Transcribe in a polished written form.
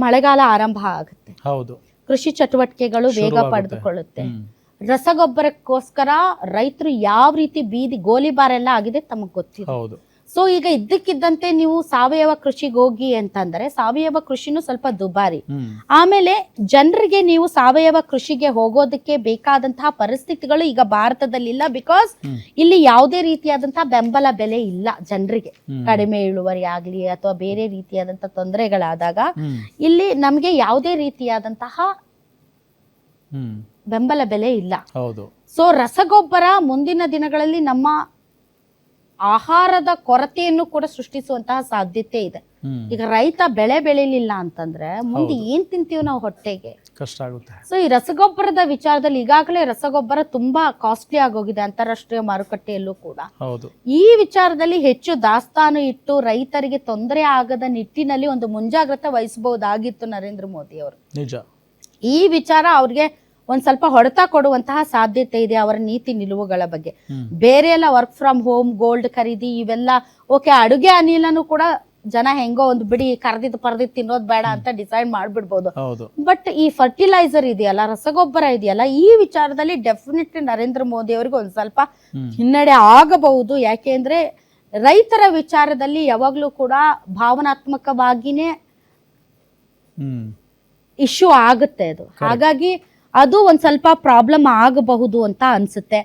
ಮಳೆಗಾಲ ಆರಂಭ ಆಗುತ್ತೆ, ಹೌದು, ಕೃಷಿ ಚಟುವಟಿಕೆಗಳು ವೇಗ ಶುರುವಾಗುತ್ತೆ. ಪಡೆದುಕೊಳ್ಳುತ್ತೆ. ರಸಗೊಬ್ಬರಕ್ಕೋಸ್ಕರ ರೈತರು ಯಾವ ರೀತಿ ಬೀದಿ ಗೋಲಿಬಾರೆಲ್ಲ ಆಗಿದೆ ತಮಗ್ ಗೊತ್ತಿದೆ. ಹೌದು, ಸೊ ಈಗ ಇದ್ದಕ್ಕಿದ್ದಂತೆ ನೀವು ಸಾವಯವ ಕೃಷಿಗೆ ಹೋಗಿ ಅಂತಂದ್ರೆ ಸಾವಯವ ಕೃಷಿನೂ ಸ್ವಲ್ಪ ದುಬಾರಿ. ಆಮೇಲೆ ಜನರಿಗೆ ನೀವು ಸಾವಯವ ಕೃಷಿಗೆ ಹೋಗೋದಕ್ಕೆ ಬೇಕಾದಂತಹ ಪರಿಸ್ಥಿತಿಗಳು ಈಗ ಭಾರತದಲ್ಲಿ ಇಲ್ಲ. ಬಿಕಾಸ್ ಇಲ್ಲಿ ಯಾವುದೇ ರೀತಿಯಾದಂತಹ ಬೆಂಬಲ ಬೆಲೆ ಇಲ್ಲ ಜನರಿಗೆ. ಕಡಿಮೆ ಇಳುವರಿ ಆಗ್ಲಿ ಅಥವಾ ಬೇರೆ ರೀತಿಯಾದಂತಹ ತೊಂದರೆಗಳಾದಾಗ ಇಲ್ಲಿ ನಮ್ಗೆ ಯಾವುದೇ ರೀತಿಯಾದಂತಹ ಬೆಂಬಲ ಬೆಲೆ ಇಲ್ಲ. ಸೊ ರಸಗೊಬ್ಬರ ಮುಂದಿನ ದಿನಗಳಲ್ಲಿ ನಮ್ಮ ಆಹಾರದ ಕೊರತೆಯನ್ನು ಕೂಡ ಸೃಷ್ಟಿಸುವಂತಹ ಸಾಧ್ಯತೆ ಇದೆ. ಈಗ ರೈತ ಬೆಳೆ ಬೆಳಿಲಿಲ್ಲ ಅಂತಂದ್ರೆ ಮುಂದೆ ಏನ್ ತಿಂತೀವಿ ನಾವು ಹೊಟ್ಟೆಗೆ, ಕಷ್ಟ ಆಗುತ್ತೆ. ಸೊ ಈ ರಸಗೊಬ್ಬರದ ವಿಚಾರದಲ್ಲಿ ಈಗಾಗಲೇ ರಸಗೊಬ್ಬರ ತುಂಬಾ ಕಾಸ್ಟ್ಲಿ ಆಗೋಗಿದೆ ಅಂತಾರಾಷ್ಟ್ರೀಯ ಮಾರುಕಟ್ಟೆಯಲ್ಲೂ ಕೂಡ. ಈ ವಿಚಾರದಲ್ಲಿ ಹೆಚ್ಚು ದಾಸ್ತಾನು ಇಟ್ಟು ರೈತರಿಗೆ ತೊಂದರೆ ಆಗದ ನಿಟ್ಟಿನಲ್ಲಿ ಒಂದು ಮುಂಜಾಗ್ರತೆ ವಹಿಸಬಹುದಾಗಿತ್ತು ನರೇಂದ್ರ ಮೋದಿ ಅವರು. ನಿಜ, ಈ ವಿಚಾರ ಅವ್ರಿಗೆ ಒಂದ್ ಸ್ವಲ್ಪ ಹೊಡೆತ ಕೊಡುವಂತಹ ಸಾಧ್ಯತೆ ಇದೆ ಅವರ ನೀತಿ ನಿಲುವುಗಳ ಬಗ್ಗೆ. ಬೇರೆ ಎಲ್ಲ ವರ್ಕ್ ಫ್ರಮ್ ಹೋಮ್, ಗೋಲ್ಡ್ ಖರೀದಿ ಇವೆಲ್ಲ ಓಕೆ, ಅಡುಗೆ ಅನಿಲನು ಕೂಡ ಜನ ಹೆಂಗೋ ಒಂದು ಬಿಡಿ ಕರೆದಿದ್ದು ಪರದಿದ್ದು ತಿನ್ನೋದು ಬೇಡ ಅಂತ ಡಿಸೈಡ್ ಮಾಡ್ಬಿಡ್ಬೋದು. ಬಟ್ ಈ ಫರ್ಟಿಲೈಸರ್ ಇದೆಯಲ್ಲ, ರಸಗೊಬ್ಬರ ಇದೆಯಲ್ಲ, ಈ ವಿಚಾರದಲ್ಲಿ ಡೆಫಿನೆಟ್ಲಿ ನರೇಂದ್ರ ಮೋದಿ ಅವರಿಗೆ ಒಂದ್ ಸ್ವಲ್ಪ ಹಿನ್ನಡೆ ಆಗಬಹುದು. ಯಾಕೆಂದ್ರೆ ರೈತರ ವಿಚಾರದಲ್ಲಿ ಯಾವಾಗ್ಲೂ ಕೂಡ ಭಾವನಾತ್ಮಕವಾಗಿನೇ ಇಶ್ಯೂ ಆಗುತ್ತೆ ಅದು. ಹಾಗಾಗಿ ಅದು ಒಂದ್ ಸ್ವಲ್ಪ ಪ್ರಾಬ್ಲಮ್ ಆಗಬಹುದು ಅಂತ ಅನ್ಸುತ್ತೆ.